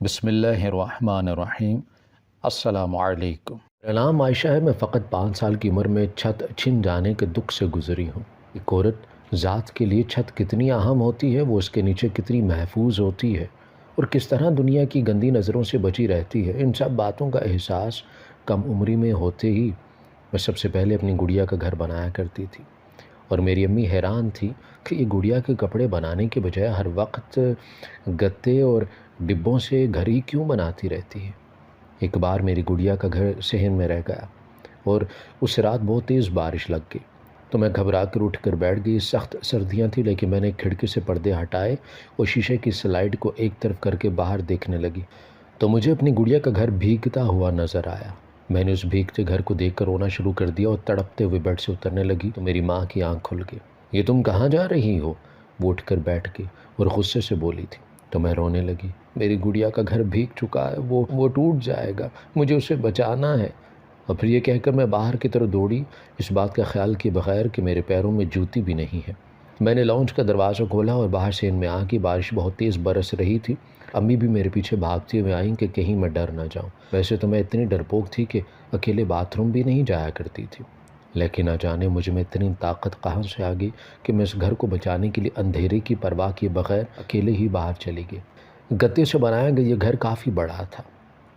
بسم اللہ الرحمن الرحیم۔ السلام علیکم۔ میرا نام عائشہ ہے۔ میں فقط 5 سال کی عمر میں چھت چھن جانے کے دکھ سے گزری ہوں۔ ایک عورت ذات کے لیے چھت کتنی اہم ہوتی ہے، وہ اس کے نیچے کتنی محفوظ ہوتی ہے اور کس طرح دنیا کی گندی نظروں سے بچی رہتی ہے، ان سب باتوں کا احساس کم عمری میں ہوتے ہی میں سب سے پہلے اپنی گڑیا کا گھر بنایا کرتی تھی، اور میری امی حیران تھی کہ یہ گڑیا کے کپڑے بنانے کے بجائے ہر وقت گتے اور ڈبوں سے گھر ہی کیوں بناتی رہتی ہے۔ ایک بار میری گڑیا کا گھر صحن میں رہ گیا اور اس رات بہت تیز بارش لگ گئی، تو میں گھبرا کر اٹھ کر بیٹھ گئی۔ سخت سردیاں تھیں، لیکن میں نے کھڑکی سے پردے ہٹائے اور شیشے کی سلائڈ کو ایک طرف کر کے باہر دیکھنے لگی تو مجھے اپنی گڑیا کا گھر بھیگتا ہوا نظر آیا۔ میں نے اس بھیگتے گھر کو دیکھ کر رونا شروع کر دیا اور تڑپتے ہوئے بیڈ سے اترنے لگی تو میری ماں کی آنکھ کھل گئی۔ یہ تم کہاں جا رہی ہو؟ وہ اٹھ کر بیٹھ گئی اور غصے سے بولی تھی، تو میں رونے لگی۔ میری گڑیا کا گھر بھیگ چکا ہے، وہ ٹوٹ جائے گا، مجھے اسے بچانا ہے۔ اور پھر یہ کہہ کر میں باہر کی طرف دوڑی، اس بات کا خیال کیے بغیر کہ میرے پیروں میں جوتی بھی نہیں ہے۔ میں نے لاؤنج کا دروازہ کھولا اور باہر صحن میں آ گئی۔ بارش بہت تیز برس رہی تھی۔ امی بھی میرے پیچھے بھاگتی ہوئے آئیں کہ کہیں میں ڈر نہ جاؤں۔ ویسے تو میں اتنی ڈرپوک تھی کہ اکیلے باتھ روم بھی نہیں جایا کرتی تھی، لیکن نہ جانے مجھ میں اتنی طاقت کہاں سے آ گئی کہ میں اس گھر کو بچانے کے لیے اندھیرے کی پرواہ کیے بغیر اکیلے ہی باہر چلی گئی۔ گتے سے بنایا گیا یہ گھر کافی بڑا تھا۔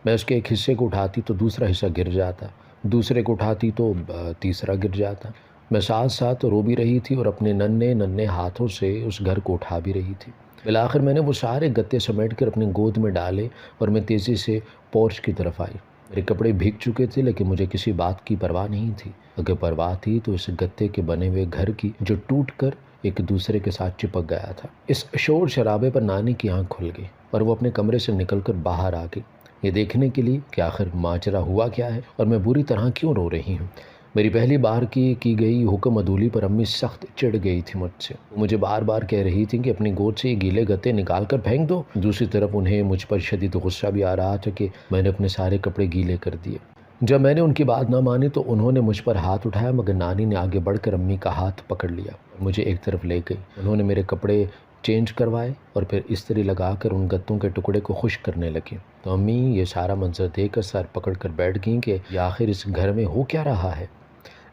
میں اس کے ایک حصے کو اٹھاتی تو دوسرا حصہ گر جاتا، دوسرے کو اٹھاتی تو تیسرا گر جاتا۔ میں ساتھ ساتھ رو بھی رہی تھی اور اپنے ننھے ہاتھوں سے اس گھر کو اٹھا بھی رہی تھی۔ بالآخر میں نے وہ سارے گتے سمیٹ کر اپنی گود میں ڈالے اور میں تیزی سے پورچ کی طرف آئی۔ میرے کپڑے بھیگ چکے تھے، لیکن مجھے کسی بات کی پرواہ نہیں تھی۔ اگر پرواہ تھی تو اس گتے کے بنے ہوئے گھر کی، جو ٹوٹ کر ایک دوسرے کے ساتھ چپک گیا تھا۔ اس شور شرابے پر نانی کی آنکھ کھل گئی اور وہ اپنے کمرے سے نکل کر باہر آ گئی، یہ دیکھنے کے لیے کہ آخر ماجرا ہوا کیا ہے اور میں بری طرح کیوں رو رہی ہوں۔ میری پہلی بار کی گئی حکم عدولی پر امی سخت چڑ گئی تھی مجھ سے۔ وہ مجھے بار بار کہہ رہی تھی کہ اپنی گود سے یہ گیلے گتے نکال کر پھینک دو۔ دوسری طرف انہیں مجھ پر شدید غصہ بھی آ رہا تھا کہ میں نے اپنے سارے کپڑے گیلے کر دیے۔ جب میں نے ان کی بات نہ مانی تو انہوں نے مجھ پر ہاتھ اٹھایا، مگر نانی نے آگے بڑھ کر امی کا ہاتھ پکڑ لیا اور مجھے ایک طرف لے گئی۔ انہوں نے میرے کپڑے چینج کروائے اور پھر استری لگا کر ان گتوں کے ٹکڑے کو خشک کرنے لگی، تو امی یہ سارا منظر دیکھ کر سر پکڑ کر بیٹھ گئیں کہ یہ آخر اس گھر میں ہو کیا رہا ہے۔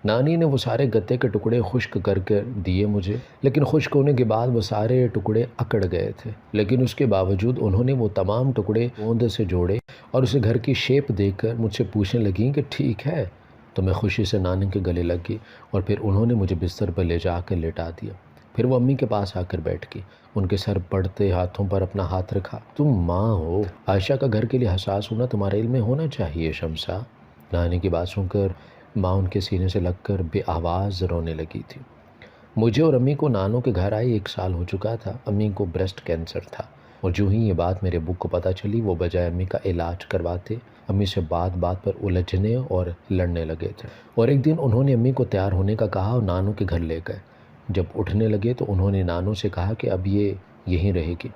نانی نے وہ سارے گتے کے ٹکڑے خشک کر کے دیے مجھے، لیکن خشک ہونے کے بعد وہ سارے ٹکڑے اکڑ گئے تھے، لیکن اس کے باوجود انہوں نے وہ تمام ٹکڑے گوند سے جوڑے اور اسے گھر کی شیپ دیکھ کر مجھ سے پوچھنے لگیں کہ ٹھیک ہے، تو میں خوشی سے نانی کے گلے لگ گئی اور پھر انہوں نے مجھے بستر پر لے جا کر لٹا دیا۔ پھر وہ امی کے پاس آ کر بیٹھ گئی، ان کے سر پڑتے ہاتھوں پر اپنا ہاتھ رکھا۔ تم ماں ہو، عائشہ کا گھر کے لیے حساس ہونا تمہارے علم میں ہونا چاہیے شمسا۔ نانی کی بات سن کر ماں ان کے سینے سے لگ کر بے آواز رونے لگی تھی۔ مجھے اور امی کو نانوں کے گھر آئے 1 سال ہو چکا تھا۔ امی کو بریسٹ کینسر تھا اور جو ہی یہ بات میرے ابو کو پتہ چلی، وہ بجائے امی کا علاج کرواتے امی سے بات بات پر الجھنے اور لڑنے لگے تھے۔ اور ایک دن انہوں نے امی کو تیار ہونے کا کہا اور نانوں کے گھر لے گئے۔ جب اٹھنے لگے تو انہوں نے نانوں سے کہا کہ اب یہ یہیں رہے گی۔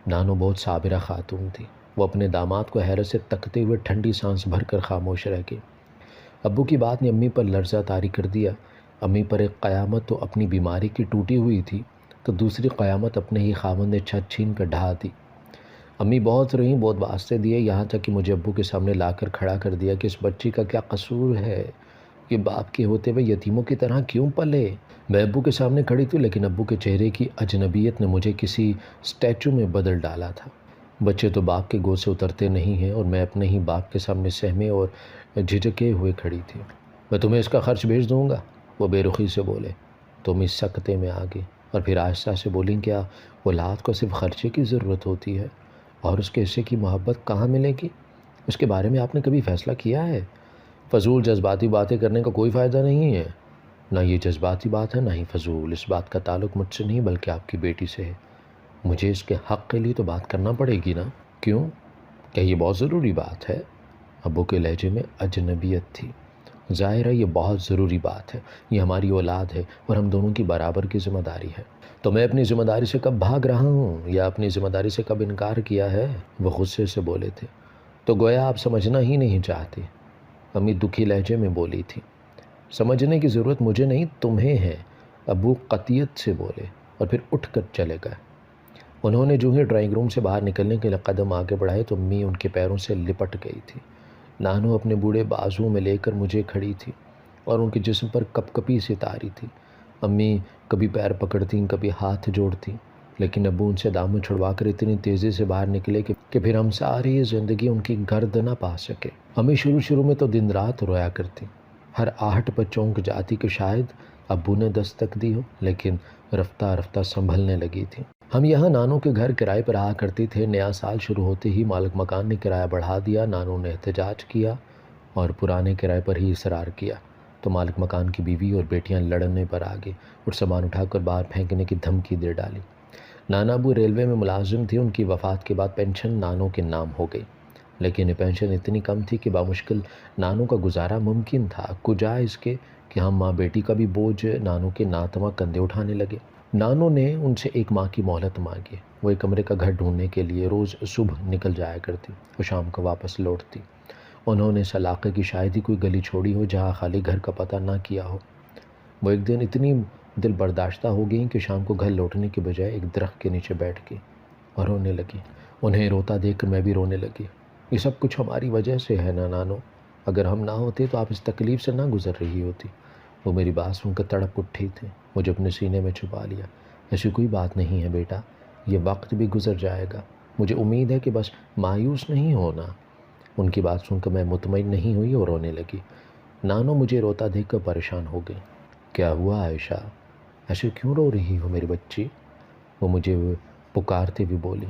نانو بہت صابرہ خاتون تھی، وہ اپنے داماد کو حیرت سے تکتے ہوئے ٹھنڈی سانس بھر کر خاموش رہ گئی۔ ابو کی بات نے امی پر لرزہ طاری کر دیا۔ امی پر ایک قیامت تو اپنی بیماری کی ٹوٹی ہوئی تھی، تو دوسری قیامت اپنے ہی خاوند نے چھت چھین کر ڈھا دی۔ امی بہت روئیں، بہت واسطے دیے، یہاں تک کہ مجھے ابو کے سامنے لا کر کھڑا کر دیا کہ اس بچی کا کیا قصور ہے، یہ باپ کے ہوتے ہوئے یتیموں کی طرح کیوں پلے۔ میں ابو کے سامنے کھڑی تھی، لیکن ابو کے چہرے کی اجنبیت نے مجھے کسی اسٹیچو میں بدل ڈالا تھا۔ بچے تو باپ کے گود سے اترتے نہیں ہیں اور میں اپنے ہی باپ کے سامنے سہمے اور جھجکے ہوئے کھڑی تھی۔ میں تمہیں اس کا خرچ بھیج دوں گا، وہ بے رخی سے بولے، تو امی سکتے میں آ گئی اور پھر آہستہ سے بولیں، کیا اولاد کو صرف خرچے کی ضرورت ہوتی ہے اور اس کے حصے کی محبت کہاں ملے گی؟ اس کے بارے میں آپ نے کبھی فیصلہ کیا ہے؟ فضول جذباتی باتیں کرنے کا کوئی فائدہ نہیں ہے۔ نہ یہ جذباتی بات ہے، نہ ہی فضول۔ اس بات کا تعلق مجھ سے نہیں بلکہ آپ کی بیٹی سے ہے۔ مجھے اس کے حق کے لیے تو بات کرنا پڑے گی نا؟ کیوں؟ کیا یہ بہت ضروری بات ہے؟ ابو کے لہجے میں اجنبیت تھی۔ ظاہر ہے یہ بہت ضروری بات ہے، یہ ہماری اولاد ہے اور ہم دونوں کی برابر کی ذمہ داری ہے۔ تو میں اپنی ذمہ داری سے کب بھاگ رہا ہوں یا اپنی ذمہ داری سے کب انکار کیا ہے؟ وہ غصے سے بولے تھے۔ تو گویا آپ سمجھنا ہی نہیں چاہتے، امی دکھی لہجے میں بولی تھی۔ سمجھنے کی ضرورت مجھے نہیں، تمہیں ہے، ابو قطعیت سے بولے اور پھر اٹھ کر چلے گئے۔ انہوں نے جو ہی ڈرائنگ روم سے باہر نکلنے کے لیے قدم آگے بڑھائے تو امی ان کے پیروں سے لپٹ گئی تھی۔ نانو اپنے بوڑھے بازوؤں میں لے کر مجھے کھڑی تھی اور ان کے جسم پر کپ کپی سی تاری تھی۔ امی کبھی پیر پکڑتیں، کبھی ہاتھ جوڑتیں، لیکن ابو ان سے دامن چھڑوا کر اتنی تیزی سے باہر نکلے کہ پھر ہم ساری زندگی ان کی گرد نہ پا سکے۔ امی شروع میں تو دن رات رویا کرتی، ہر آہٹ پر چونک جاتی کہ شاید ابو نے دستک دی ہو، لیکن رفتہ رفتہ سنبھلنے لگی تھی۔ ہم یہاں نانو کے گھر کرائے پر رہا کرتے تھے۔ نیا سال شروع ہوتے ہی مالک مکان نے کرایہ بڑھا دیا۔ نانو نے احتجاج کیا اور پرانے کرائے پر ہی اصرار کیا تو مالک مکان کی بیوی اور بیٹیاں لڑنے پر آ گئی اور سامان اٹھا کر باہر پھینکنے کی دھمکی دے ڈالی۔ نانا ابو ریلوے میں ملازم تھے۔ ان کی وفات کے بعد پینشن نانو کے نام ہو گئی، لیکن یہ پینشن اتنی کم تھی کہ بامشکل نانو کا گزارا ممکن تھا، کجا اس کے کہ ہم ماں بیٹی کا بھی بوجھ نانو کے ناتواں کندھے اٹھانے لگے۔ نانو نے ان سے 1 ماہ کی مہلت مانگی۔ وہ ایک کمرے کا گھر ڈھونڈنے کے لیے روز صبح نکل جایا کرتی اور شام کو واپس لوٹتی۔ انہوں نے اس علاقے کی شاید ہی کوئی گلی چھوڑی ہو جہاں خالی گھر کا پتہ نہ کیا ہو۔ وہ ایک دن اتنی دل برداشتہ ہو گئیں کہ شام کو گھر لوٹنے کے بجائے ایک درخت کے نیچے بیٹھ گئی اور رونے لگی۔ انہیں روتا دیکھ کر میں بھی رونے لگی۔ یہ سب کچھ ہماری وجہ سے ہے نا نانو، اگر ہم نہ ہوتے تو آپ اس تکلیف سے نہ گزر رہی ہوتی۔ وہ میری بات سن کر تڑپ اٹھی تھی، مجھے اپنے سینے میں چھپا لیا۔ ایسی کوئی بات نہیں ہے بیٹا، یہ وقت بھی گزر جائے گا، مجھے امید ہے کہ بس مایوس نہیں ہونا۔ ان کی بات سن کر میں مطمئن نہیں ہوئی اور رونے لگی۔ نانو مجھے روتا دیکھ کر پریشان ہو گئی۔ کیا ہوا عائشہ، ایسے کیوں رو رہی ہو میری بچی؟ وہ مجھے پکارتے بھی بولی۔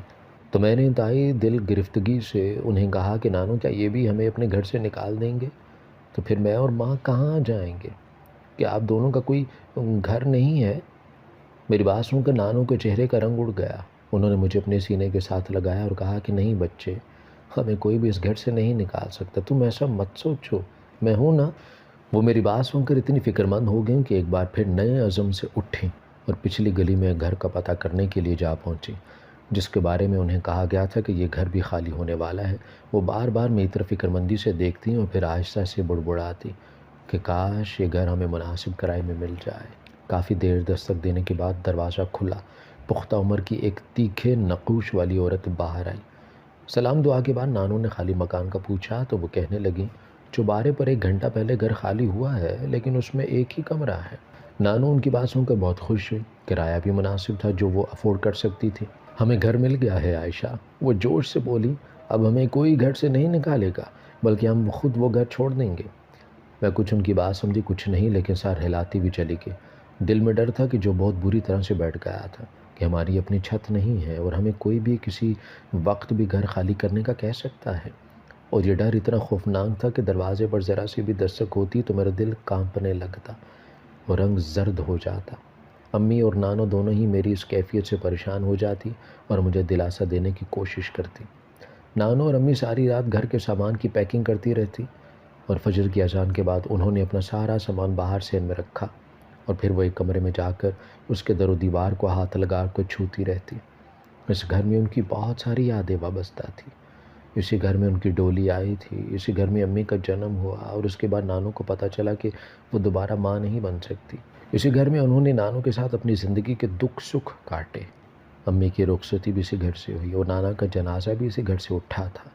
تو میں نے انتہائی دل گرفتگی سے انہیں کہا کہ نانو کیا یہ بھی ہمیں اپنے گھر سے نکال دیں گے؟ تو پھر میں اور ماں کہاں جائیں گے؟ کہ آپ دونوں کا کوئی گھر نہیں ہے؟ میری بات سن کر نانو کے چہرے کا رنگ اڑ گیا۔ انہوں نے مجھے اپنے سینے کے ساتھ لگایا اور کہا کہ نہیں بچے، ہمیں کوئی بھی اس گھر سے نہیں نکال سکتا، تم ایسا مت سوچو، میں ہوں نا۔ وہ میری بات سن کر اتنی فکر مند ہو گئیں کہ ایک بار پھر نئے عزم سے اٹھیں اور پچھلی گلی میں گھر کا پتہ کرنے کے لیے جا پہنچی، جس کے بارے میں انہیں کہا گیا تھا کہ یہ گھر بھی خالی ہونے والا ہے۔ وہ بار بار میری طرف فکر مندی سے دیکھتی اور پھر آہستہ سے بڑبڑاتی کہ کاش یہ گھر ہمیں مناسب کرائے میں مل جائے۔ کافی دیر دستک دینے کے بعد دروازہ کھلا۔ پختہ عمر کی ایک تیکھے نقوش والی عورت باہر آئی۔ سلام دعا کے بعد نانو نے خالی مکان کا پوچھا تو وہ کہنے لگی، چوبارے پر 1 گھنٹہ پہلے گھر خالی ہوا ہے، لیکن اس میں ایک ہی کمرہ ہے۔ نانو ان کی بات سن کر بہت خوش ہوئی، کرایہ بھی مناسب تھا جو وہ افورڈ کر سکتی تھی۔ ہمیں گھر مل گیا ہے عائشہ، وہ جوش سے بولی، اب ہمیں کوئی گھر سے نہیں نکالے گا، بلکہ ہم خود وہ گھر چھوڑ دیں گے۔ میں کچھ ان کی بات سمجھی کچھ نہیں، لیکن سر ہلاتی بھی چلی گئی۔ دل میں ڈر تھا کہ جو بہت بری طرح سے بیٹھ گیا تھا کہ ہماری اپنی چھت نہیں ہے اور ہمیں کوئی بھی کسی وقت بھی گھر خالی کرنے کا کہہ سکتا ہے، اور یہ ڈر اتنا خوفناک تھا کہ دروازے پر ذرا سی بھی دستک ہوتی تو میرا دل کانپنے لگتا اور رنگ زرد ہو جاتا۔ امی اور نانو دونوں ہی میری اس کیفیت سے پریشان ہو جاتی اور مجھے دلاسا دینے کی کوشش کرتی۔ نانو اور امی ساری رات گھر کے سامان کی پیکنگ کرتی رہتی اور فجر کی اذان کے بعد انہوں نے اپنا سارا سامان باہر سین میں رکھا اور پھر وہ ایک کمرے میں جا کر اس کے در و دیوار کو ہاتھ لگا کر چھوتی رہتی۔ اس گھر میں ان کی بہت ساری یادیں وابستہ تھی۔ اسی گھر میں ان کی ڈولی آئی تھی، اسی گھر میں امی کا جنم ہوا اور اس کے بعد نانو کو پتہ چلا کہ وہ دوبارہ ماں نہیں بن سکتی۔ اسی گھر میں انہوں نے نانو کے ساتھ اپنی زندگی کے دکھ سکھ کاٹے۔ امی کی رخصتی بھی اسی گھر سے ہوئی اور نانا کا جنازہ بھی اسی گھر سے اٹھا تھا۔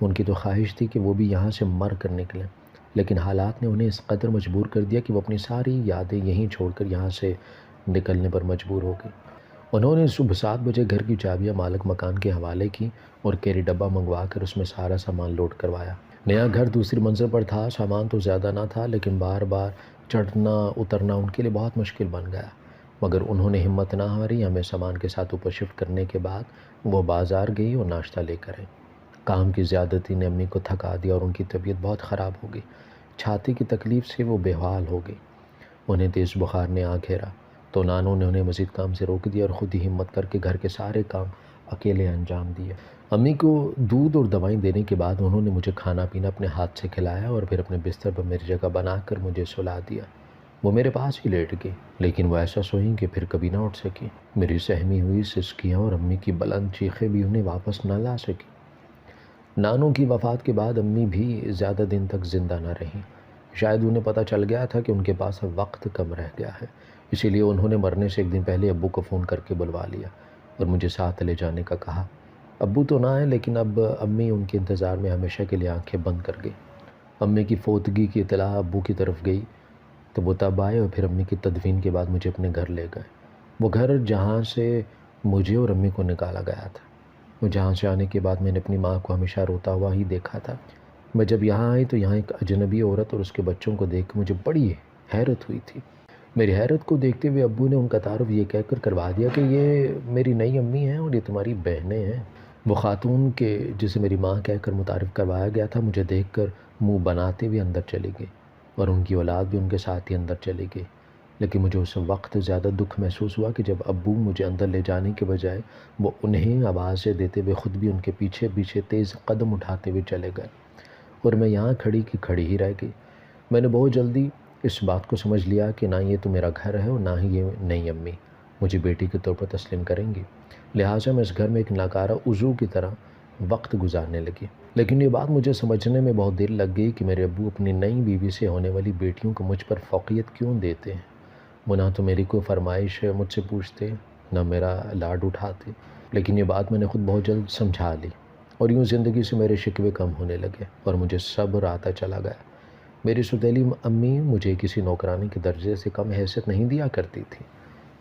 ان کی تو خواہش تھی کہ وہ بھی یہاں سے مر کر نکلیں، لیکن حالات نے انہیں اس قدر مجبور کر دیا کہ وہ اپنی ساری یادیں یہیں چھوڑ کر یہاں سے نکلنے پر مجبور ہو گئی۔ انہوں نے صبح 7 بجے گھر کی چابیاں مالک مکان کے حوالے کی اور کیری ڈبہ منگوا کر اس میں سارا سامان لوڈ کروایا۔ نیا گھر دوسری منزل پر تھا، سامان تو زیادہ نہ تھا، لیکن بار بار چڑھنا اترنا ان کے لیے بہت مشکل بن گیا، مگر انہوں نے ہمت نہ ہاری۔ ہمیں سامان کے ساتھ اوپر شفٹ کرنے کے بعد وہ بازار گئی اور ناشتہ لے کر آئی۔ کام کی زیادتی نے امی کو تھکا دیا اور ان کی طبیعت بہت خراب ہو گئی۔ چھاتی کی تکلیف سے وہ بے حال ہو گئی۔ انہیں تیز بخار نے آ گھیرا تو نانو نے انہیں مزید کام سے روک دیا اور خود ہی ہمت کر کے گھر کے سارے کام اکیلے انجام دیے۔ امی کو دودھ اور دوائیں دینے کے بعد انہوں نے مجھے کھانا پینا اپنے ہاتھ سے کھلایا اور پھر اپنے بستر پر میری جگہ بنا کر مجھے سلا دیا۔ وہ میرے پاس ہی لیٹ گئی، لیکن وہ ایسا سوئیں کہ پھر کبھی نہ اٹھ سکی۔ میری سہمی ہوئی سسکیاں اور امی کی بلند چیخیں بھی انہیں واپس نہ لا سکی۔ نانو کی وفات کے بعد امی بھی زیادہ دن تک زندہ نہ رہیں۔ شاید انہیں پتہ چل گیا تھا کہ ان کے پاس اب وقت کم رہ گیا ہے، اسی لیے انہوں نے مرنے سے 1 دن پہلے ابو کو فون کر کے بلوا لیا۔ اور مجھے ساتھ لے جانے کا کہا۔ ابو تو نہ آئے لیکن اب امی ان کے انتظار میں ہمیشہ کے لیے آنکھیں بند کر گئی۔ امی کی فوتگی کی اطلاع ابو کی طرف گئی تو وہ تب آئے اور پھر امی کی تدفین کے بعد مجھے اپنے گھر لے گئے، وہ گھر جہاں سے مجھے اور امی کو نکالا گیا تھا۔ وہ جہاں سے آنے کے بعد میں نے اپنی ماں کو ہمیشہ روتا ہوا ہی دیکھا تھا۔ میں جب یہاں آئی تو یہاں ایک اجنبی عورت اور اس کے بچوں کو دیکھ کے مجھے بڑی حیرت ہوئی تھی۔ میری حیرت کو دیکھتے ہوئے ابو نے ان کا تعارف یہ کہہ کر کروا دیا کہ یہ میری نئی امی ہیں اور یہ تمہاری بہنیں ہیں۔ وہ خاتون کے جسے میری ماں کہہ کر متعارف کروایا گیا تھا مجھے دیکھ کر منہ بناتے ہوئے اندر چلی گئی اور ان کی اولاد بھی ان کے ساتھ ہی اندر چلی گئی۔ لیکن مجھے اس وقت زیادہ دکھ محسوس ہوا کہ جب ابو مجھے اندر لے جانے کے بجائے وہ انہیں آوازیں دیتے ہوئے خود بھی ان کے پیچھے پیچھے تیز قدم اٹھاتے ہوئے چلے گئے اور میں یہاں کھڑی کی کھڑی ہی رہ گئی۔ میں نے بہت جلدی اس بات کو سمجھ لیا کہ نہ یہ تو میرا گھر ہے اور نہ ہی یہ نئی امی مجھے بیٹی کے طور پر تسلیم کریں گی، لہٰذا میں اس گھر میں ایک ناکارہ عضو کی طرح وقت گزارنے لگی۔ لیکن یہ بات مجھے سمجھنے میں بہت دیر لگ گئی کہ میرے ابو اپنی نئی بیوی سے ہونے والی بیٹیوں کو مجھ پر فوقیت کیوں دیتے ہیں۔ وہ نہ تو میری کوئی فرمائش ہے مجھ سے پوچھتے نہ میرا لاڈ اٹھاتے، لیکن یہ بات میں نے خود بہت جلد سمجھا لی اور یوں زندگی سے میرے شکوے کم ہونے لگے اور مجھے صبر آتا چلا گیا۔ میری سوتیلی امی مجھے کسی نوکرانی کے درجے سے کم حیثیت نہیں دیا کرتی تھی۔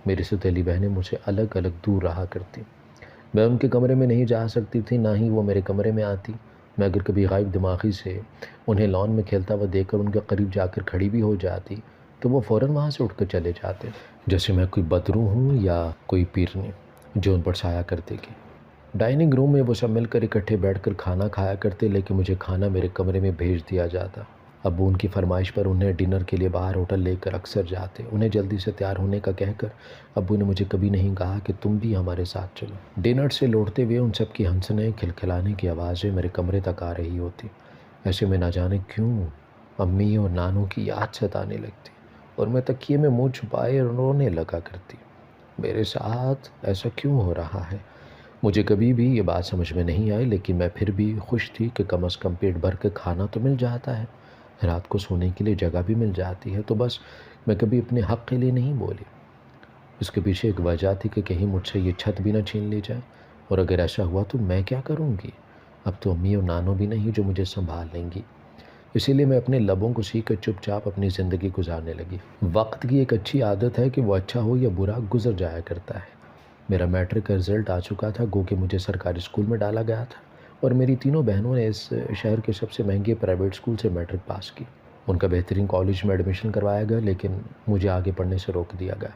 میری سوتیلی بہنیں مجھ سے الگ الگ دور رہا کرتی۔ میں ان کے کمرے میں نہیں جا سکتی تھی، نہ ہی وہ میرے کمرے میں آتی۔ میں اگر کبھی غائب دماغی سے انہیں لان میں کھیلتا ہوا دیکھ کر ان کے قریب جا کر کھڑی بھی ہو جاتی تو وہ فوراً وہاں سے اٹھ کر چلے جاتے، جیسے میں کوئی بدروح ہوں یا کوئی پیرنی جو ان پر سایہ کرتے گی۔ ڈائننگ روم میں وہ سب مل کر اکٹھے بیٹھ کر کھانا کھایا کرتے، لیکن مجھے کھانا میرے کمرے میں بھیج دیا جاتا۔ ابو ان کی فرمائش پر انہیں ڈنر کے لیے باہر ہوٹل لے کر اکثر جاتے۔ انہیں جلدی سے تیار ہونے کا کہہ کر ابو نے مجھے کبھی نہیں کہا کہ تم بھی ہمارے ساتھ چلو۔ ڈنر سے لوٹتے ہوئے ان سب کی ہنسنے کھلکھلانے کی آوازیں میرے کمرے تک آ رہی ہوتی۔ ایسے میں نہ جانے کیوں امی اور نانوں کی یاد ستانے لگتی اور میں تکیے میں منہ چھپائے رونے لگا کرتی۔ میرے ساتھ ایسا کیوں ہو رہا ہے؟ مجھے کبھی بھی یہ بات سمجھ میں نہیں آئی، لیکن میں پھر بھی خوش تھی کہ کم از کم پیٹ بھر کے کھانا تو مل جاتا ہے، رات کو سونے کے لیے جگہ بھی مل جاتی ہے۔ تو بس میں کبھی اپنے حق کے لیے نہیں بولی۔ اس کے پیچھے ایک وجہ تھی کہ کہیں مجھ سے یہ چھت بھی نہ چھین لی جائے، اور اگر ایسا ہوا تو میں کیا کروں گی؟ اب تو امی اور نانوں بھی نہیں جو مجھے سنبھال لیں گی۔ اسی لیے میں اپنے لبوں کو سی کر چپ چاپ اپنی زندگی گزارنے لگی۔ وقت کی ایک اچھی عادت ہے کہ وہ اچھا ہو یا برا گزر جایا کرتا ہے۔ میرا میٹرک کا رزلٹ آ چکا تھا، گو کہ مجھے سرکاری اسکول میں ڈالا گیا تھا، اور میری تینوں بہنوں نے اس شہر کے سب سے مہنگے پرائیویٹ اسکول سے میٹرک پاس کی۔ ان کا بہترین کالج میں ایڈمیشن کروایا گیا، لیکن مجھے آگے پڑھنے سے روک دیا گیا۔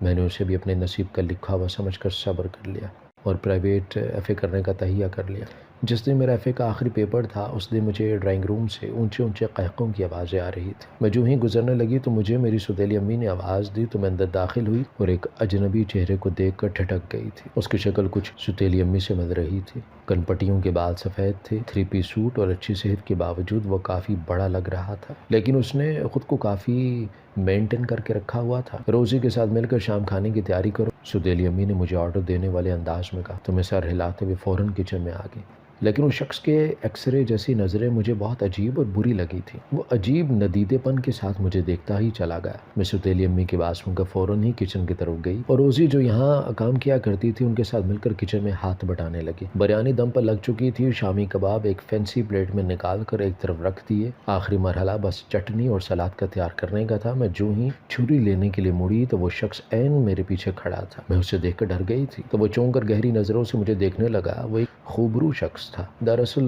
میں نے اسے بھی اپنے نصیب کا لکھا ہوا سمجھ کر صبر کر لیا اور پرائیویٹ ایف اے کرنے کا تہیہ کر لیا۔ جس دن میرا ایف اے کا آخری پیپر تھا اس دن مجھے ڈرائنگ روم سے اونچے اونچے قہقوں کی آوازیں آ رہی تھی۔ میں جو ہی گزرنے لگی تو مجھے میری سوتیلی امی نے آواز دی تو میں اندر داخل ہوئی اور ایک اجنبی چہرے کو دیکھ کر ٹھٹک گئی تھی۔ اس کی شکل کچھ سوتیلی امی سے مل رہی تھی۔ کن پٹیوں کے بال سفید تھے، 3 پیس سوٹ اور اچھی صحت کے باوجود وہ کافی بڑا لگ رہا تھا، لیکن اس نے خود کو کافی مینٹین کر کے رکھا ہوا تھا۔ روزی کے ساتھ مل کر شام کھانے کی تیاری کرو، سوتیلی امی نے مجھے آرڈر دینے والے انداز میں کہا تو میں سر ہلاتے ہوئے فوراً کچن میں آ گئی۔ لیکن اس شخص کے ایکس رے جیسی نظریں مجھے بہت عجیب اور بری لگی تھی۔ وہ عجیب ندیدے پن کے ساتھ مجھے دیکھتا ہی چلا گیا۔ میں سوتیلی امی کی بات سن کر فوراً ہی کچن کی طرف گئی اور روزی جو یہاں کام کیا کرتی تھی ان کے ساتھ مل کر کچن میں ہاتھ بٹانے لگی۔ بریانی دم پر لگ چکی تھی، شامی کباب ایک فینسی پلیٹ میں نکال کر ایک طرف رکھ دیے۔ آخری مرحلہ بس چٹنی اور سلاد کا تیار کرنے کا تھا۔ میں جو ہی چھری لینے کے لیے مڑی تو وہ شخص عین میرے پیچھے کھڑا تھا۔ میں اسے دیکھ کر ڈر گئی تھی تو وہ چونک کر گہری نظروں سے مجھے دیکھنے لگا۔ وہ ایک خوبرو شخص تھا۔ دراصل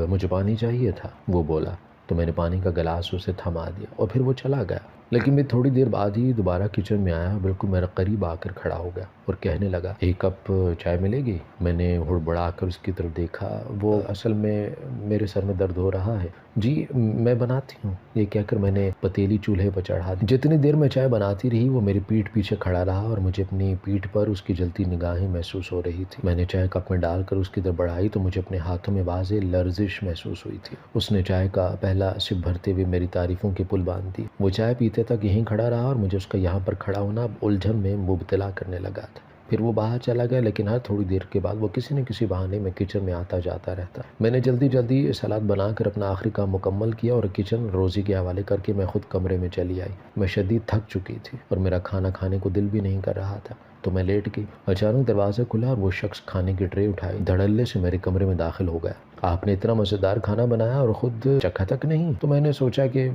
مجھے پانی چاہیے تھا، وہ بولا تو میں نے پانی کا گلاس اسے تھما دیا اور پھر وہ چلا گیا۔ لیکن میں تھوڑی دیر بعد ہی دوبارہ کچن میں آیا، بالکل میرے قریب آ کر کھڑا ہو گیا اور کہنے لگا 1 کپ چائے ملے گی؟ میں نے ہڑبڑا کر اس کی طرف دیکھا۔ وہ اصل میں میرے سر میں درد ہو رہا ہے۔ جی میں بناتی ہوں، یہ کہہ کر میں نے پتیلی چولہے پر چڑھا دی۔ جتنی دیر میں چائے بناتی رہی وہ میری پیٹھ پیچھے کھڑا رہا اور مجھے اپنی پیٹھ پر اس کی جلتی نگاہیں محسوس ہو رہی تھی۔ میں نے چائے کپ میں ڈال کر اس کی طرف بڑھائی تو مجھے اپنے ہاتھوں میں واضح لرزش محسوس ہوئی تھی۔ اس نے چائے کا پہلا سپ بھرتے ہوئے میری تعریفوں کی پل باندھ دی۔ وہ چائے پیتے تک یہیں کھڑا رہا اور مجھے اس کا یہاں پر کھڑا ہونا الجھن میں مبتلا کرنے لگا تھا۔ پھر وہ باہر چلا گیا، لیکن ہر تھوڑی دیر کے بعد وہ کسی نہ کسی بہانے میں کچن میں آتا جاتا رہتا۔ میں نے جلدی جلدی سلاد بنا کر اپنا آخری کام مکمل کیا اور کچن روزی کے حوالے کر کے میں خود کمرے میں چلی آئی۔ میں شدید تھک چکی تھی اور میرا کھانا کھانے کو دل بھی نہیں کر رہا تھا۔ تو میں لیٹ گئی۔ اچانک دروازہ کھلا اور وہ شخص کھانے کی ٹرے اٹھائی دھڑلے سے میرے کمرے میں داخل ہو گیا۔ آپ نے اتنا مزیدار کھانا بنایا اور خود چکھا تک نہیں؟ تو میں نے سوچا کہ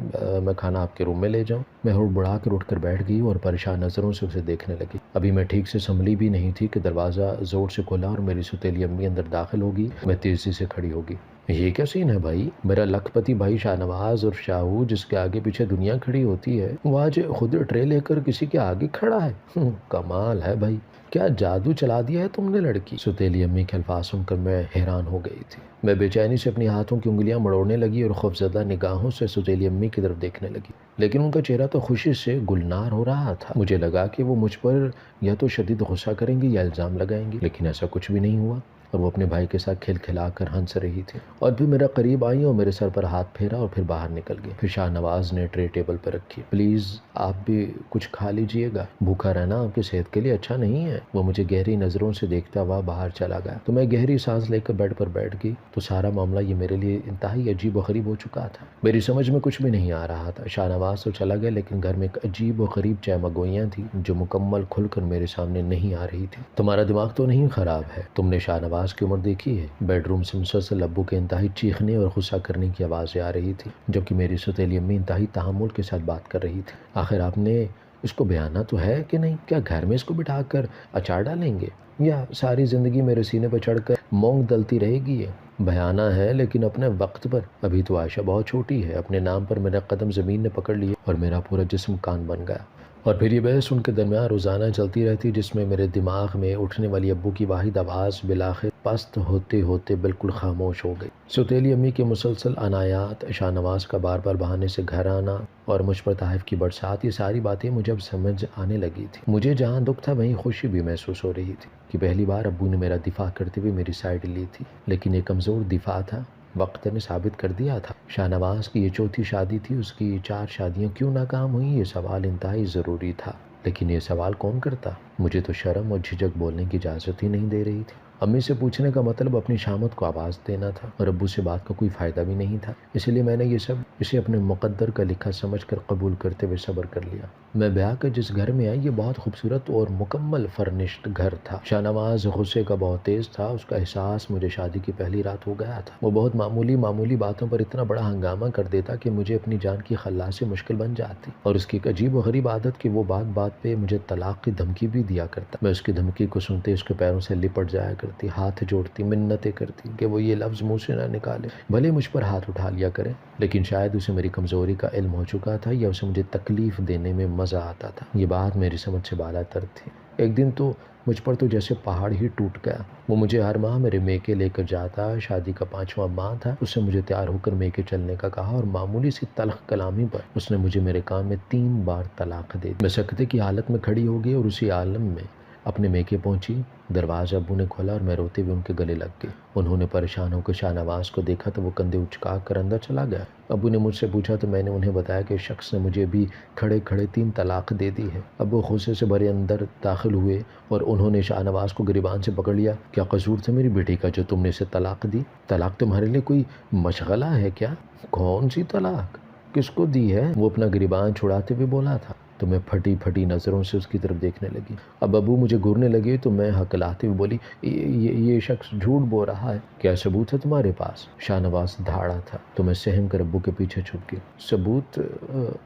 میں کھانا آپ کے روم میں لے جاؤں۔ میں ہڑبڑا کر اٹھ کر بیٹھ گئی اور پریشان نظروں سے اسے دیکھنے لگی۔ ابھی میں ٹھیک سے سنبھلی بھی نہیں تھی کہ دروازہ زور سے کھلا اور میری ستیلی امی اندر داخل ہوگی۔ میں تیزی سے کھڑی ہوگی۔ یہ کیا سین ہے بھائی؟ میرا لکھ پتی بھائی شاہ نواز اور شاہو جس کے آگے پیچھے دنیا کھڑی ہوتی ہے وہ آج خود ٹرے لے کر کسی کے آگے کھڑا ہے۔ کمال ہے بھائی، کیا جادو چلا دیا ہے تم نے لڑکی؟ ستیلی امی کے الفاظ سن کر میں حیران ہو گئی تھی۔ میں بے چینی سے اپنی ہاتھوں کی انگلیاں مڑوڑنے لگی اور خوفزدہ نگاہوں سے ستیلی امی کی طرف دیکھنے لگی، لیکن ان کا چہرہ تو خوشی سے گلنار ہو رہا تھا۔ مجھے لگا کہ وہ مجھ پر یا تو شدید غصہ کریں گی یا الزام لگائیں گی، لیکن ایسا کچھ بھی نہیں ہوا اور وہ اپنے بھائی کے ساتھ کھل کھلا کر ہنس رہی تھی، اور پھر میرا قریب آئی اور میرے سر پر ہاتھ پھیرا اور پھر باہر نکل گئی۔ پھر شاہ نواز نے ٹرے ٹیبل پر رکھی۔ پلیز آپ بھی کچھ کھا لیجئے گا، بھوکا رہنا آپ کی صحت کے لیے اچھا نہیں ہے۔ وہ مجھے گہری نظروں سے دیکھتا ہوا باہر چلا گیا تو میں گہری سانس لے کر بیڈ پر بیٹھ گئی۔ تو سارا معاملہ یہ میرے لیے انتہائی عجیب و غریب ہو چکا تھا۔ میری سمجھ میں کچھ بھی نہیں آ رہا تھا۔ شاہ نواز تو چلا گیا لیکن گھر میں ایک عجیب و غریب چہمگوئیاں تھیں جو مکمل کھل کر میرے سامنے نہیں آ رہی تھی۔ تمہارا دماغ تو نہیں خراب ہے؟ تم نے شاہ نواز کی عمر دیکھی ہے؟ بیڈ روم سے مسلسل ابو کے انتہائی چیخنے اور غصہ کرنے کی آوازیں آ رہی تھی، جبکہ میری ستیلی امی انتہائی تحمل کے ساتھ بات کر رہی تھی۔ آخر آپ نے اس کو بیانا تو ہے کہ نہیں؟ کیا گھر میں اس کو بٹھا کر اچار ڈالیں گے یا ساری زندگی میرے سینے پر چڑھ کر مونگ دلتی رہے گی؟ یہ بیانا ہے لیکن اپنے وقت پر۔ ابھی تو عائشہ بہت چھوٹی ہے۔ اپنے نام پر میرا قدم زمین نے پکڑ لیے اور میرا پورا جسم کان بن گیا۔ اور پھر یہ بحث ان کے درمیان روزانہ چلتی رہتی جس میں میرے دماغ میں اٹھنے والی ابو کی واحد آواز بالآخر پست ہوتے ہوتے بالکل خاموش ہو گئی۔ ستیلی امی کے مسلسل عنایات، شاہ نواز کا بار بار بہانے سے گھر آنا اور مجھ پر تحائف کی برسات، یہ ساری باتیں مجھے اب سمجھ آنے لگی تھی۔ مجھے جہاں دکھ تھا وہیں خوشی بھی محسوس ہو رہی تھی کہ پہلی بار ابو نے میرا دفاع کرتے ہوئے میری سائیڈ لی تھی، لیکن یہ کمزور دفاع تھا۔ وقت نے ثابت کر دیا تھا۔ شاہ نواز کی یہ چوتھی شادی تھی، اس کی 4 شادیاں کیوں ناکام ہوئیں؟ یہ سوال انتہائی ضروری تھا، لیکن یہ سوال کون کرتا؟ مجھے تو شرم اور جھجک بولنے کی اجازت ہی نہیں دے رہی تھی۔ امی سے پوچھنے کا مطلب اپنی شامت کو آواز دینا تھا اور ابو سے بات کا کوئی فائدہ بھی نہیں تھا، اسی لیے میں نے یہ سب اسے اپنے مقدر کا لکھا سمجھ کر قبول کرتے ہوئے صبر کر لیا۔ میں بیاہ کر جس گھر میں آئی یہ بہت خوبصورت اور مکمل فرنشڈ گھر تھا۔ شاہ نواز غصے کا بہت تیز تھا، اس کا احساس مجھے شادی کی پہلی رات ہو گیا تھا۔ وہ بہت معمولی باتوں پر اتنا بڑا ہنگامہ کر دیتا کہ مجھے اپنی جان کی خلاصی مشکل بن جاتی، اور اس کی ایک عجیب و غریب عادت کہ وہ بات پہ مجھے طلاق کی دھمکی بھی دیا کرتا۔ میں اس کی دھمکی کو سنتے اس کے پیروں سے لپٹ جایا کرتی، ہاتھ جوڑتی، منتیں کرتی کہ وہ یہ لفظ منہ سے نہ نکالے، بھلے مجھ پر ہاتھ اٹھا لیا کرے، لیکن شاید اسے میری کمزوری کا علم ہو چکا تھا یا اسے مجھے تکلیف دینے میں مزہ آتا تھا۔ یہ بات میری سمجھ سے بالا تر تھی۔ ایک دن تو مجھ پر تو جیسے پہاڑ ہی ٹوٹ گیا۔ وہ مجھے ہر ماہ میرے میکے لے کر جاتا، شادی کا 5واں ماہ تھا، اس سے مجھے تیار ہو کر میکے چلنے کا کہا اور معمولی سی تلخ کلامی پر اس نے مجھے میرے کان میں 3 بار طلاق دے دی۔ میں سکتے کی حالت میں کھڑی ہو گئی اور اسی عالم میں اپنے میکے پہنچی۔ دروازہ ابو نے کھولا اور میں روتے ہوئے ان کے گلے لگ گئی۔ انہوں نے پریشان ہو کر شاہ نواز کو دیکھا تو وہ کندھے اچکا کر اندر چلا گیا۔ ابو نے مجھ سے پوچھا تو میں نے انہیں بتایا کہ شخص نے مجھے بھی کھڑے 3 طلاق دے دی ہے۔ ابو غصے سے بھرے اندر داخل ہوئے اور انہوں نے شاہ نواز کو گریبان سے پکڑ لیا۔ کیا قصور تھا میری بیٹی کا جو تم نے اسے طلاق دی؟ طلاق تمہارے لیے کوئی مشغلہ ہے کیا؟ کون سی طلاق؟ کس کو دی ہے؟ وہ اپنا گریبان چھڑاتے ہوئے بولا تھا۔ تو میں پھٹی نظروں سے اس کی طرف دیکھنے لگی۔ اب ابو مجھے گھورنے لگے تو میں ہکلاتے ہوئے بولی، یہ شخص جھوٹ بول رہا ہے، کیا ثبوت ہے تمہارے پاس؟ شاہ نواز دھاڑا تھا تو میں سہم کر ابو کے پیچھے چھپ گئی۔ ثبوت؟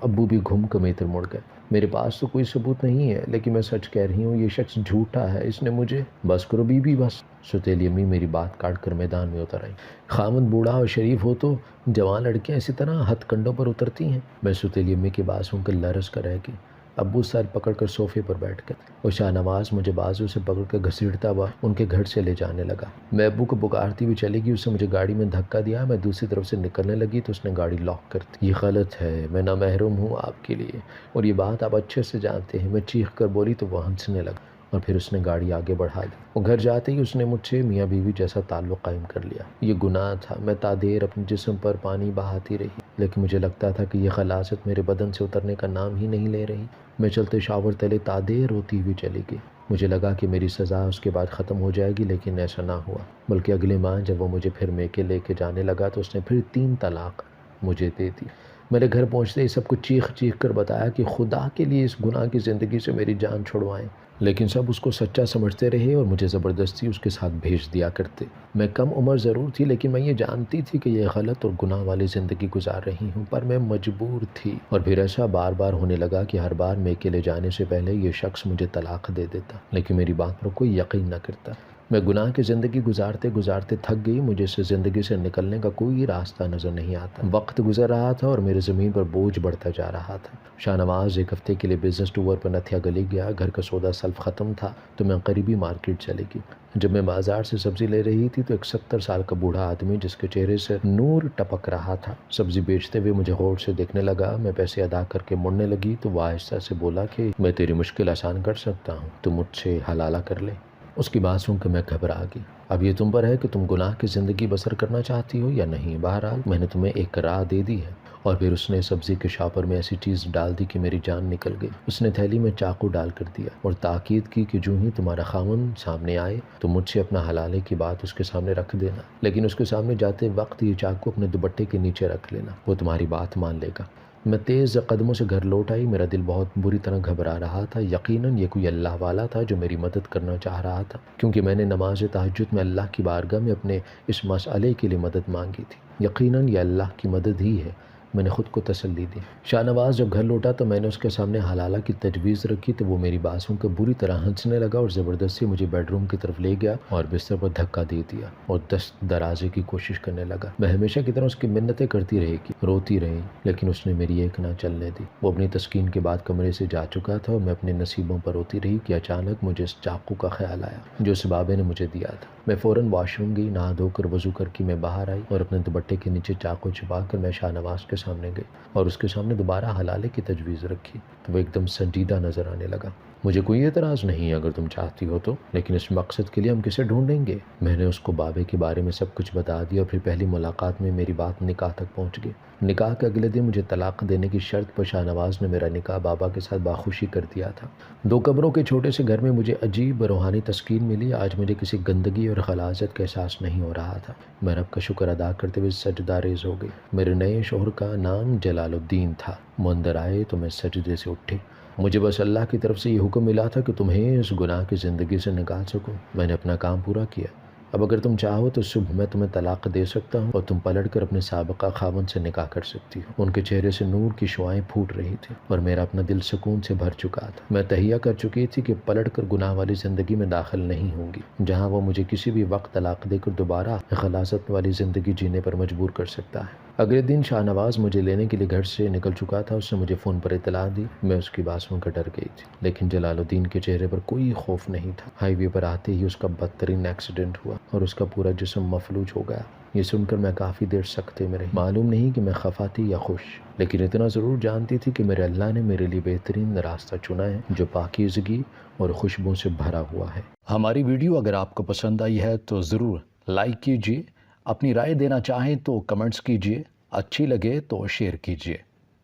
ابو بھی گھوم کر میری طرف مڑ گئے۔ میرے پاس تو کوئی ثبوت نہیں ہے، لیکن میں سچ کہہ رہی ہوں، یہ شخص جھوٹا ہے، اس نے مجھے… بس کرو بی بی بس۔ ستیلی امی میری بات کاٹ کر میدان میں اتر آئی۔ خامد بوڑھا اور شریف ہو تو جوان لڑکیاں اسی طرح ہتھ کنڈوں پر اترتی ہیں؟ میں ستیلی امی کی بات سن کر لرز کر رہ گئی۔ ابو سر پکڑ کر صوفے پر بیٹھ گئے اور شاہ نواز مجھے بازو سے پکڑ کر گھسیٹتا ہوا ان کے گھر سے لے جانے لگا۔ میں ابو کو پکارتی ہوئی چلی گئی، اس نے مجھے گاڑی میں دھکا دیا، میں دوسری طرف سے نکلنے لگی تو اس نے گاڑی لاک کر دی۔ یہ غلط ہے، میں نامحرم ہوں آپ کے لیے اور یہ بات آپ اچھے سے جانتے ہیں۔ میں چیخ کر بولی تو وہ ہنسنے لگا اور پھر اس نے گاڑی آگے بڑھا دی۔ وہ گھر جاتے ہی اس نے مجھ سے میاں بیوی جیسا تعلق قائم کر لیا۔ یہ گناہ تھا۔ میں تادیر اپنے جسم پر پانی بہاتی رہی، لیکن مجھے لگتا تھا کہ یہ غلاظت میرے بدن سے اترنے کا نام ہی نہیں لے رہی۔ میں چلتے شاور تلے تادیر ہوتی ہوئی چلی گئی۔ مجھے لگا کہ میری سزا اس کے بعد ختم ہو جائے گی، لیکن ایسا نہ ہوا، بلکہ اگلے ماہ جب وہ مجھے پھر میکے لے کے جانے لگا تو اس نے پھر 3 طلاق مجھے دے دی۔ میرے گھر پہنچتے ہی سب کو چیخ کر بتایا کہ خدا کے لیے اس گناہ کی زندگی سے میری جان چھڑوائیں۔ لیکن سب اس کو سچا سمجھتے رہے اور مجھے زبردستی اس کے ساتھ بھیج دیا کرتے۔ میں کم عمر ضرور تھی لیکن میں یہ جانتی تھی کہ یہ غلط اور گناہ والی زندگی گزار رہی ہوں، پر میں مجبور تھی۔ اور پھر ایسا بار بار ہونے لگا کہ ہر بار میکے لے جانے سے پہلے یہ شخص مجھے طلاق دے دیتا، لیکن میری بات پر کوئی یقین نہ کرتا۔ میں گناہ کی زندگی گزارتے گزارتے تھک گئی، مجھے اس زندگی سے نکلنے کا کوئی راستہ نظر نہیں آتا۔ وقت گزر رہا تھا اور میرے زمین پر بوجھ بڑھتا جا رہا تھا۔ شاہ نواز ایک ہفتے کے لیے بزنس ٹور پر نتھیا گلی گیا، گھر کا سودا سلف ختم تھا تو میں قریبی مارکیٹ چلے گی۔ جب میں بازار سے سبزی لے رہی تھی تو ایک 70 سال کا بوڑھا آدمی جس کے چہرے سے نور ٹپک رہا تھا سبزی بیچتے ہوئے مجھے غور سے دیکھنے لگا۔ میں پیسے ادا کر کے مڑنے لگی تو وہ آہستہ سے بولا کہ میں تیری مشکل آسان کر سکتا ہوں، تو مجھ سے حلالہ کر لے۔ اس کی بات سن کے میں گھبرا گئی۔ اب یہ تم پر ہے کہ تم گناہ کی زندگی بسر کرنا چاہتی ہو یا نہیں، بہرحال میں نے تمہیں ایک راہ دے دی ہے۔ اور پھر اس نے سبزی کے شاپر میں ایسی چیز ڈال دی کہ میری جان نکل گئی۔ اس نے تھیلی میں چاقو ڈال کر دیا اور تاکید کی کہ جو ہی تمہارا خاوند سامنے آئے تو مجھ سے اپنا حلالے کی بات اس کے سامنے رکھ دینا، لیکن اس کے سامنے جاتے وقت یہ چاقو اپنے دوپٹے کے نیچے رکھ لینا، وہ تمہاری بات مان لے گا۔ میں تیز قدموں سے گھر لوٹ آئی، میرا دل بہت بری طرح گھبرا رہا تھا۔ یقیناً یہ کوئی اللہ والا تھا جو میری مدد کرنا چاہ رہا تھا، کیونکہ میں نے نماز تہجد میں اللہ کی بارگاہ میں اپنے اس مسئلے کے لیے مدد مانگی تھی۔ یقیناً یہ اللہ کی مدد ہی ہے، میں نے خود کو تسلی دی۔ شاہ نواز جب گھر لوٹا تو میں نے اس کے سامنے حلالہ کی تجویز رکھی تو وہ میری بات سن کے بری طرح ہنسنے لگا اور زبردستی مجھے بیڈ روم کی طرف لے گیا اور بستر پر دھکا دے دیا اور دست درازے کی کوشش کرنے لگا۔ میں ہمیشہ کی طرح اس کی منتیں کرتی رہی کہ روتی رہی، لیکن اس نے میری ایک نہ چلنے دی۔ وہ اپنی تسکین کے بعد کمرے سے جا چکا تھا اور میں اپنے نصیبوں پر روتی رہی کہ اچانک مجھے اس چاقو کا خیال آیا جو اس بابے نے مجھے دیا تھا۔ میں فوراً واش روم گئی، نہا دھو کر وضو کر کے میں باہر آئی اور اپنے دوپٹے کے نیچے چاقو چھپا کر میں شاہ نواز کے سامنے گئی اور اس کے سامنے دوبارہ حلالے کی تجویز رکھی تو وہ ایک دم سنجیدہ نظر آنے لگا۔ مجھے کوئی اعتراض نہیں اگر تم چاہتی ہو تو، لیکن اس مقصد کے لیے ہم کسے ڈھونڈیں گے؟ میں نے اس کو بابے کے بارے میں سب کچھ بتا دیا اور پھر پہلی ملاقات میں میری بات نکاح تک پہنچ گئی۔ نکاح کے اگلے دن مجھے طلاق دینے کی شرط پر شاہ نواز نے میرا نکاح بابا کے ساتھ باخوشی کر دیا تھا۔ 2 کمروں کے چھوٹے سے گھر میں مجھے عجیب روحانی تسکین ملی۔ آج مجھے کسی گندگی اور غلاظت کا احساس نہیں ہو رہا تھا۔ میں رب کا شکر ادا کرتے ہوئے سجدہ ریز ہو گئی۔ میرے نئے شوہر کا نام جلال الدین تھا۔ وہ اندر آئے تو میں سجدے سے اٹھی۔ مجھے بس اللہ کی طرف سے یہ حکم ملا تھا کہ تمہیں اس گناہ کی زندگی سے نکال سکوں۔ میں نے اپنا کام پورا کیا۔ اب اگر تم چاہو تو صبح میں تمہیں طلاق دے سکتا ہوں اور تم پلٹ کر اپنے سابقہ خاوند سے نکاح کر سکتی ہو۔ ان کے چہرے سے نور کی شعائیں پھوٹ رہی تھیں اور میرا اپنا دل سکون سے بھر چکا تھا۔ میں تہیہ کر چکی تھی کہ پلٹ کر گناہ والی زندگی میں داخل نہیں ہوں گی، جہاں وہ مجھے کسی بھی وقت طلاق دے کر دوبارہ غلاظت والی زندگی جینے پر مجبور کر سکتا ہے۔ اگلے دن شاہ نواز مجھے لینے کے لیے گھر سے نکل چکا تھا۔ اس نے مجھے فون پر اطلاع دی۔ میں اس کی بات سن کر ڈر گئی تھی، لیکن جلال الدین کے چہرے پر کوئی خوف نہیں تھا۔ ہائی وے پر آتے ہی اس کا بدترین ایکسیڈنٹ ہوا اور اس کا پورا جسم مفلوج ہو گیا۔ یہ سن کر میں کافی دیر سکتے میں رہی۔ معلوم نہیں کہ میں خفا تھی یا خوش، لیکن اتنا ضرور جانتی تھی کہ میرے اللہ نے میرے لیے بہترین راستہ چنا ہے جو پاکیزگی اور خوشبو سے بھرا ہوا ہے۔ ہماری ویڈیو اگر آپ کو پسند آئی ہے تو ضرور لائک کیجیے، اپنی رائے دینا چاہیں تو کمنٹس کیجیے، اچھی لگے تو شیئر کیجیے۔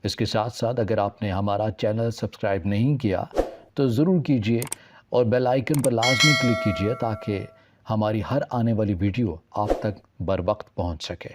اس کے ساتھ ساتھ اگر آپ نے ہمارا چینل سبسکرائب نہیں کیا تو ضرور کیجیے اور بیل آئیکن پر لازمی کلک کیجیے تاکہ ہماری ہر آنے والی ویڈیو آپ تک بر وقت پہنچ سکے۔